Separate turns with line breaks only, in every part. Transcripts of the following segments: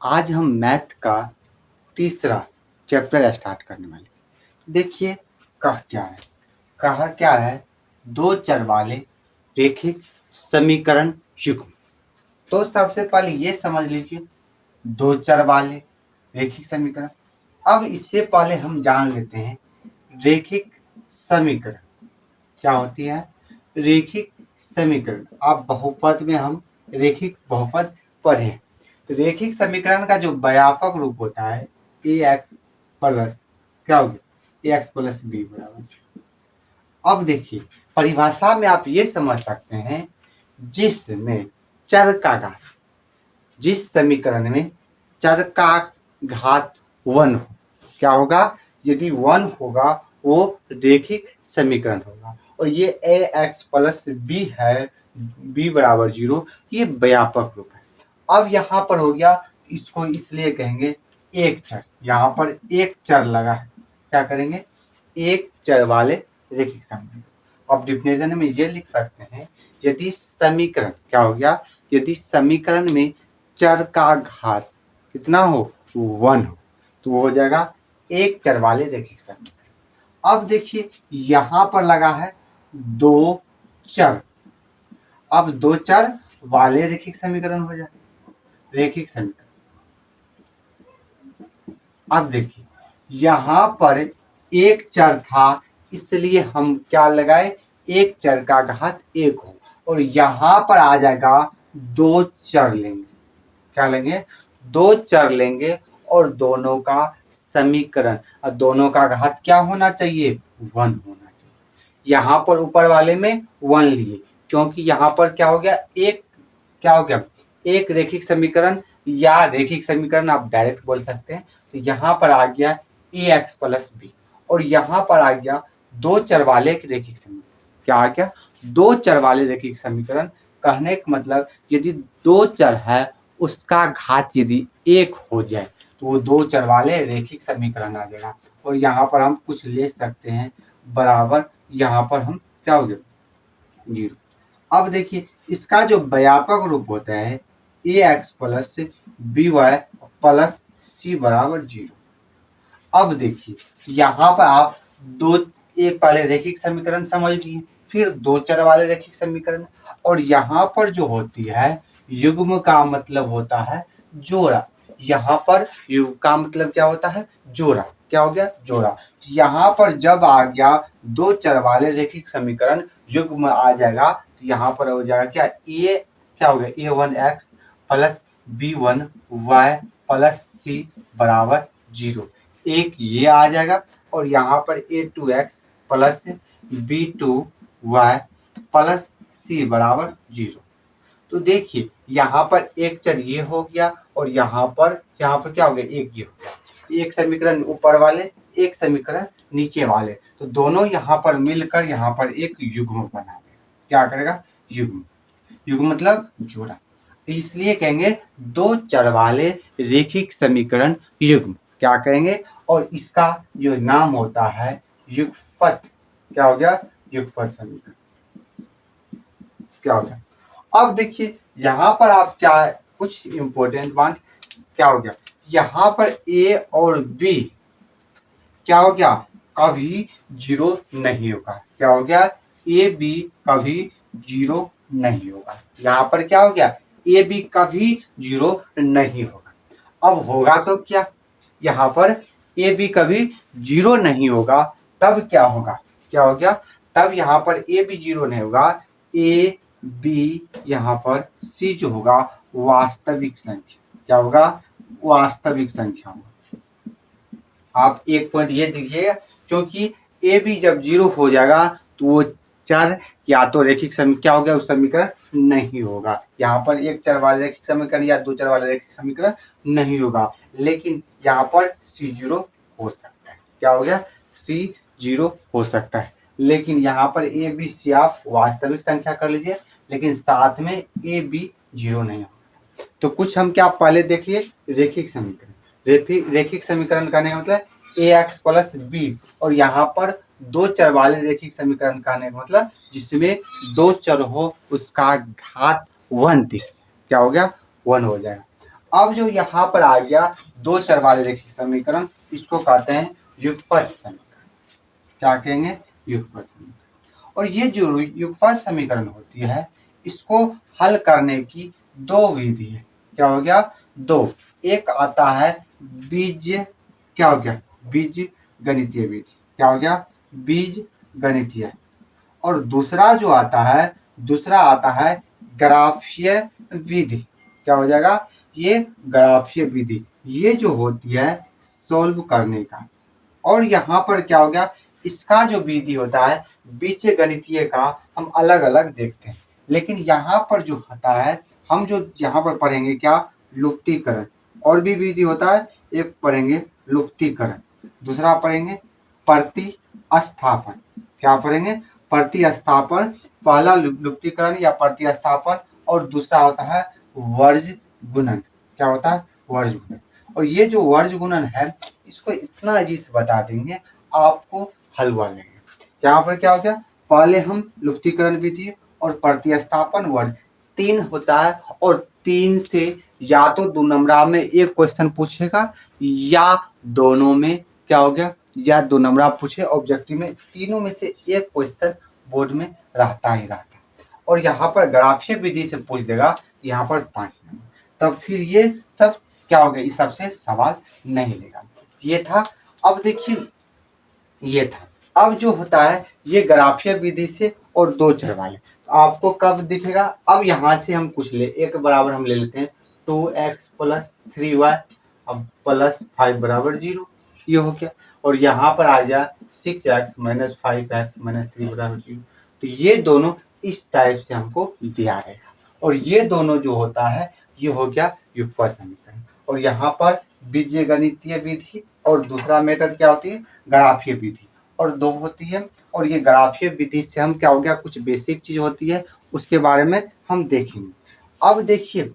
आज हम मैथ का तीसरा चैप्टर स्टार्ट करने वाले हैं। देखिए कहा क्या है, दो चर वाले रैखिक समीकरण युग्म। तो सबसे पहले ये समझ लीजिए, दो चर वाले रैखिक समीकरण। अब इससे पहले हम जान लेते हैं रैखिक समीकरण क्या होती है। रैखिक समीकरण आप बहुपद में हम रैखिक बहुपद पढ़े हैं। तो रैखिक समीकरण का जो व्यापक रूप होता है ए एक्स प्लस क्या हो गया, ए एक्स प्लस बी बराबर। अब देखिए परिभाषा में आप ये समझ सकते हैं, जिसमें चर का घात, जिस समीकरण में चर का घात 1 हो, क्या होगा, यदि 1 होगा वो रैखिक समीकरण होगा। और ये ए एक्स प्लस बी है, बी बराबर 0, ये व्यापक रूप है। अब यहाँ पर हो गया, इसको इसलिए कहेंगे एक चर, यहाँ पर एक चर लगा है, क्या करेंगे, एक चर वाले रैखिक समीकरण। अब डिफिनेशन में ये लिख सकते हैं, यदि समीकरण क्या हो गया, यदि समीकरण में चर का घात कितना हो, 1 हो, तो वो हो जाएगा एक चर वाले रैखिक समीकरण। अब देखिए यहाँ पर लगा है दो चर, अब दो चर वाले रैखिक समीकरण हो जाए, रैखिक समीकरण। अब देखिए यहाँ पर एक चर था, इसलिए हम क्या लगाए, एक चर का घात 1 हो, और यहाँ पर आ जाएगा दो चर लेंगे, क्या लेंगे, दो चर लेंगे और दोनों का समीकरण, और दोनों का घात क्या होना चाहिए, 1 होना चाहिए। यहाँ पर ऊपर वाले में 1 लिए, क्योंकि यहाँ पर क्या हो गया, एक क्या हो गया, एक रैखिक समीकरण या रैखिक समीकरण आप डायरेक्ट बोल सकते हैं। तो यहाँ पर आ गया ए एक्स प्लस बी, और यहाँ पर आ गया दो चर वाले रैखिक समीकरण। क्या आ गया, दो चर वाले रैखिक समीकरण। कहने का मतलब यदि दो चर है उसका घात यदि 1 हो जाए तो वो दो चर वाले रैखिक समीकरण आ जाएगा। और यहाँ पर हम कुछ ले सकते हैं बराबर, यहाँ पर हम क्या हो गया, 0। अब देखिए इसका जो व्यापक रूप होता है A X plus B Y plus C बराबर 0। अब देखिए यहाँ पर आप दो एक वाले रैखिक समीकरण समझ लिए, फिर दो चर वाले रैखिक समीकरण, और यहाँ पर जो होती है युग्म का मतलब होता है जोड़ा। यहाँ पर युग्म का मतलब क्या होता है, जोड़ा। क्या हो गया, जोड़ा। यहाँ पर जब आ गया दो चर वाले रैखिक समीकरण युग्म आ जाएगा, तो यहाँ पर हो जाएगा क्या, ए क्या हो गया, a1 x plus b1 y plus C बराबर 0। एक ये आ जाएगा, और यहाँ पर a2 x plus b2 y plus C बराबर 0। तो देखिए यहाँ पर एक चर ये हो गया, और यहाँ पर क्या हो गया, एक ये हो गया। एक समीकरण ऊपर वाले, एक समीकरण नीचे वाले, तो दोनों यहाँ पर मिलकर यहाँ पर एक युग्म बना देगा। क्या करेगा, युग्म। युग्म मतलब जोड़ा, इसलिए कहेंगे दो चर वाले रैखिक समीकरण युग्म। क्या कहेंगे, और इसका जो नाम होता है युगपत। क्या हो गया, युगपत समीकरण। क्या हो गया। अब देखिए यहाँ पर आप क्या, कुछ इंपॉर्टेंट बात क्या हो गया, यहाँ पर ए और बी क्या हो गया, कभी 0 नहीं होगा। क्या हो गया, ए बी कभी 0 नहीं होगा। यहाँ पर क्या हो गया, ए बी कभी 0 नहीं होगा। अब होगा तो क्या, यहाँ पर ए बी कभी 0 नहीं होगा, तब क्या होगा, क्या हो गया, तब यहाँ पर ए बी 0 नहीं होगा, ए बी यहाँ पर सी जो होगा वास्तविक संख्या। क्या होगा, वास्तविक संख्या होगा। आप एक पॉइंट ये देखिएगा, क्योंकि ए बी जब 0 हो जाएगा तो वो चर या तो रैखिक समीकरण क्या हो गया, उस समीकरण नहीं होगा। यहाँ पर एक चर वाले रैखिक समीकरण या दो चर वाले रैखिक समीकरण नहीं होगा, लेकिन यहाँ पर C0 हो सकता है। क्या हो गया, C0 हो सकता है, लेकिन यहाँ पर ए बी सी आप वास्तविक संख्या कर लीजिए, लेकिन साथ में ए बी 0 नहीं होगा। तो कुछ हम क्या पहले देखिए, रैखिक समीकरण। रैखिक समीकरण का नहीं मतलब ए एक्स प्लस बी, और यहाँ पर दो चर वाले रैखिक समीकरण का नहीं मतलब जिसमें दो चर हो उसका घात 1 दिख, क्या हो गया, 1 हो जाएगा। अब जो यहाँ पर आ गया दो चर वाले रेखीय समीकरण, इसको कहते हैं युगपथ समीकरण। क्या कहेंगे? युगपथ समीकरण। और ये जो युगपथ समीकरण होती है, इसको हल करने की दो विधि है। क्या हो गया? दो। एक आता है बीज, क्या हो गया? बीज गणितीय विधि। क्या हो गया? बीज गणितीय। और दूसरा जो आता है, दूसरा आता है ग्राफीय विधि। क्या हो जाएगा? ये ग्राफीय विधि, ये जो होती है सोल्व करने का। और यहाँ पर क्या हो गया? इसका जो विधि होता है बीज गणितीय का, हम अलग अलग देखते हैं। लेकिन यहाँ पर जो होता है, हम जो यहाँ पर पढ़ेंगे क्या? लुप्तीकरण। और भी विधि होता है, एक पढ़ेंगे लुप्तीकरण, दूसरा पढ़ेंगे प्रतिस्थापन। क्या पढ़ेंगे? प्रतिस्थापन। पहला लुप्तीकरण या प्रतिस्थापन, और दूसरा होता है वर्ज गुणन। क्या होता है? वर्ज गुणन। और ये जो वर्ज गुणन है, इसको इतना अजीब से बता देंगे, आपको हलवा लेंगे। यहाँ पर क्या हो गया? पहले हम लुप्तीकरण विधि और प्रतिस्थापन वर्ज, तीन होता है, और तीन से या तो दो नंबरा में एक क्वेश्चन पूछेगा, या दोनों में क्या हो गया? या दो नंबरा पूछे ऑब्जेक्टिव में, तीनों में से एक क्वेश्चन बोर्ड में रहता ही रहता है। और यहाँ पर ग्राफीय विधि से पूछ देगा, यहाँ पर 5 नंबर, तब फिर ये सब क्या हो गया? इस सबसे सवाल नहीं लेगा। ये था। अब देखिए, ये था। अब जो होता है ये ग्राफीय विधि से और दो चर वाले, तो आपको कब दिखेगा? अब यहाँ से हम कुछ ले, एक बराबर हम ले लेते हैं 2x + 3y अब +5 = 0, ये हो गया। और यहाँ पर आ गया 6x - 5x - 3 = 0। तो ये दोनों इस टाइप से हमको दिया रहेगा। और ये दोनों जो होता है, ये हो गया युगपथ समीकरण। और यहाँ पर बीजगणितीय विधि और दूसरा मेथड क्या होती है? ग्राफीय विधि। और दो होती है। और ये ग्राफीय विधि से हम क्या हो गया? कुछ बेसिक चीज होती है, उसके बारे में हम देखेंगे। अब देखिए,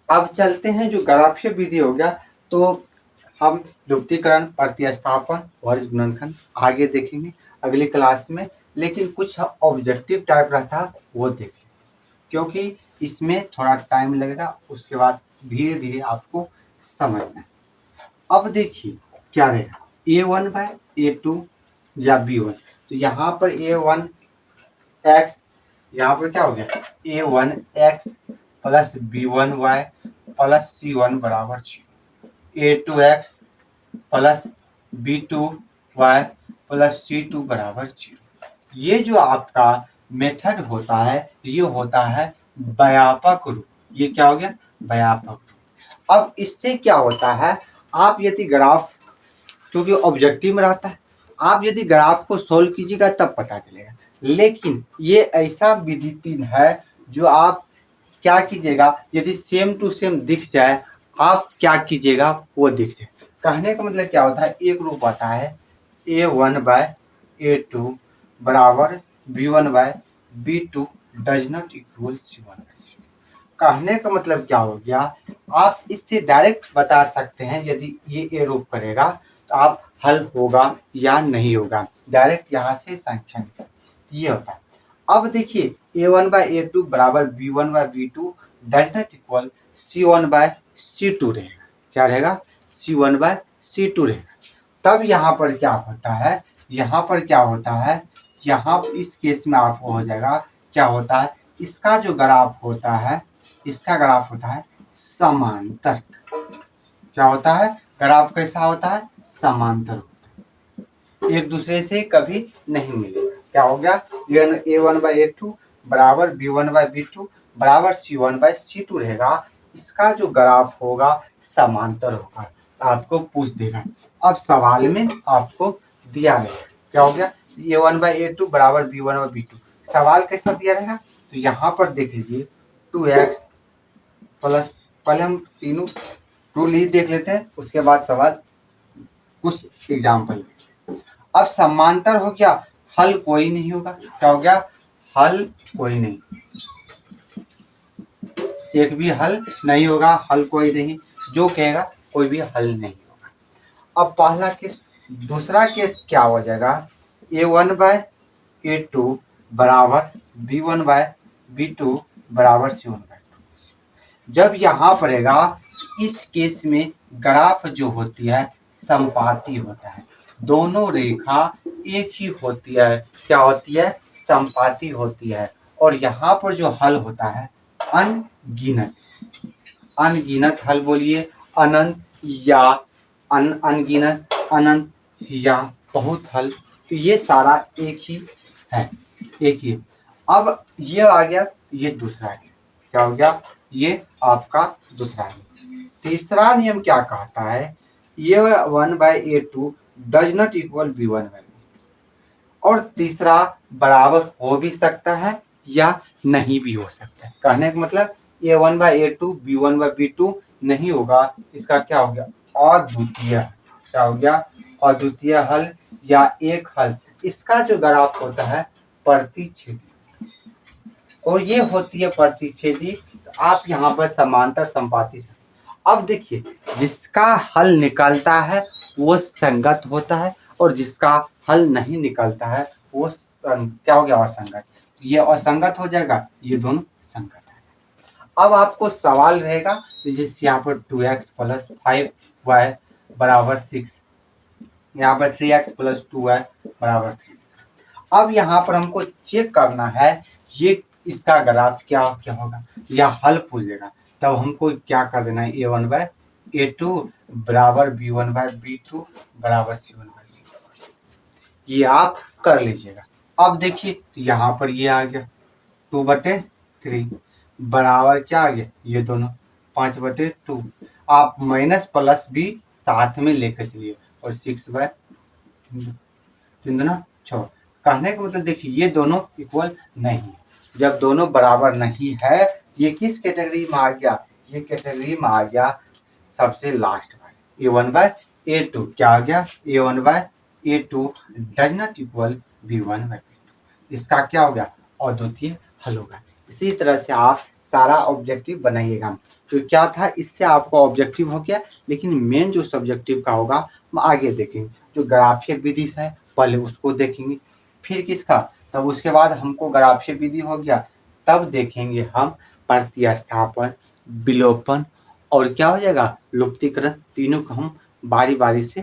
अब चलते हैं, जो ग्राफीय विधि हो गया, तो हम लुप्तीकरण, प्रतिस्थापन, वर्ज गुणनखंड आगे देखेंगे अगली क्लास में। लेकिन कुछ ऑब्जेक्टिव टाइप रहता है, वो देख लें, क्योंकि इसमें थोड़ा टाइम लगेगा, उसके बाद धीरे धीरे आपको समझना है। अब देखिए क्या रहेगा? A1/A2 या B1। तो यहाँ पर A1x, यहाँ पर क्या हो गया? A1x + B1y + C1 = 0। A2x + B2y + C2 = 0। ये जो आपका मेथड होता है, ये होता है व्यापक रूप। ये क्या हो गया? व्यापक रूप। अब इससे क्या होता है? आप यदि ग्राफ, क्योंकि ऑब्जेक्टिव में रहता है, आप यदि ग्राफ को सोल्व कीजिएगा तब पता चलेगा। लेकिन ये ऐसा विधि 3 है जो आप क्या कीजिएगा, यदि सेम टू सेम दिख जाए, आप क्या कीजिएगा? वो दिख जाए। कहने का मतलब क्या होता है? एक रूप आता है A1/A2 = B1/B2 does not equal C1/C2। कहने का मतलब क्या हो गया? आप इससे डायरेक्ट बता सकते हैं, यदि ये ए रूप करेगा तो आप हल होगा या नहीं होगा, डायरेक्ट यहाँ से संख्या निकल, ये होता है। अब देखिए A1/A2 = B1/B2 does not equal C1/C2 रहेगा। क्या रहेगा? C1/C2 रहेगा। तब यहाँ पर क्या होता है? यहाँ पर क्या होता है? यहाँ इस केस में आपको हो जाएगा, क्या होता है? इसका जो ग्राफ होता है, इसका ग्राफ होता है समांतर। क्या होता है? ग्राफ कैसा होता है? समांतर होता है, एक दूसरे से कभी नहीं मिलेगा। क्या हो गया? A1/A2 = B1/B2 = C1/C2 रहेगा। इसका जो ग्राफ होगा समांतर होगा, आपको पूछ देगा। अब सवाल में आपको दिया रहेगा, क्या हो गया? A1/A2 = B1/B2। सवाल कैसा दिया रहेगा? तो यहाँ पर देख लीजिए 2x प्लस, पहले हम तीनों रूल ही देख लेते हैं, उसके बाद सवाल कुछ एग्जाम्पल। अब समांतर हो गया, हल कोई नहीं होगा। क्या हो गया? हल कोई नहीं, एक भी हल नहीं होगा, हल कोई नहीं, जो कहेगा कोई भी हल नहीं होगा। अब पहला केस। दूसरा केस क्या हो जाएगा? A1/A2 = B1/B2 = C1/2। जब यहाँ पड़ेगा इस केस में ग्राफ जो होती है संपाती होता है। दोनों रेखा एक ही होती है, क्या होती है, संपाती होती है। और यहाँ पर जो हल होता है अनगिनत, अनगिनत हल बोलिए, अनंत या अनगिनत, अनंत या बहुत हल, तो ये सारा एक ही है, एक ही। अब ये आ गया, ये दूसरा है, क्या हो गया, ये आपका दूसरा है। तीसरा नियम क्या कहता है, ये 1/A2 does not equal B1/B, और तीसरा बराबर हो भी सकता है या नहीं भी हो सकता है। कहने का मतलब A1/A2 B1/B2 नहीं होगा, इसका क्या हो गया, अद्वितीय, क्या हो गया, अद्वितीय हल या एक हल। इसका जो ग्राफ होता है प्रतिच्छेदी, और ये होती है प्रतिच्छेदी। तो आप यहाँ पर समांतर संपाती से, अब देखिए जिसका हल निकलता है वो संगत होता है, और जिसका हल नहीं निकलता है वो क्या हो गया, असंगत। ये असंगत हो जाएगा, ये दोनों संगत है। अब आपको सवाल रहेगा, जैसे यहाँ पर 2x + 5y = 6, यहाँ पर 3x + 2y = 3। अब यहाँ पर हमको चेक करना है ये इसका ग्राफ क्या क्या होगा, या हल पूछेगा, तब हमको क्या कर देना है, A1/A2 = B1/B2 = C1/C2, ये आप कर लीजिएगा। अब देखिए तो यहाँ पर ये आ गया 2/3 बराबर क्या आ गया, ये दोनों 5/2, आप माइनस प्लस भी साथ में लेकर चलिए, और 6/3 6। कहने का मतलब देखिए ये दोनों इक्वल नहीं है। जब दोनों बराबर नहीं है, ये किस कैटेगरी में आ गया, ये कैटेगरी में आ गया सबसे लास्ट में, A1/A2 क्या आ गया, A1/A2 does not equal B1/B2, इसका क्या हो गया, अद्वितीय हल होगा। इसी तरह से आप सारा ऑब्जेक्टिव बनाइएगा। तो क्या था, इससे आपको ऑब्जेक्टिव हो गया, लेकिन मेन जो सब्जेक्टिव का होगा हम आगे देखेंगे। जो ग्राफीय विधि है पहले उसको देखेंगे, फिर किसका, तब उसके बाद हमको ग्राफीय विधि हो गया, तब देखेंगे हम प्रतिस्थापन, विलोपन और क्या हो जाएगा, लुप्तीकरण। तीनों को हम बारी बारी से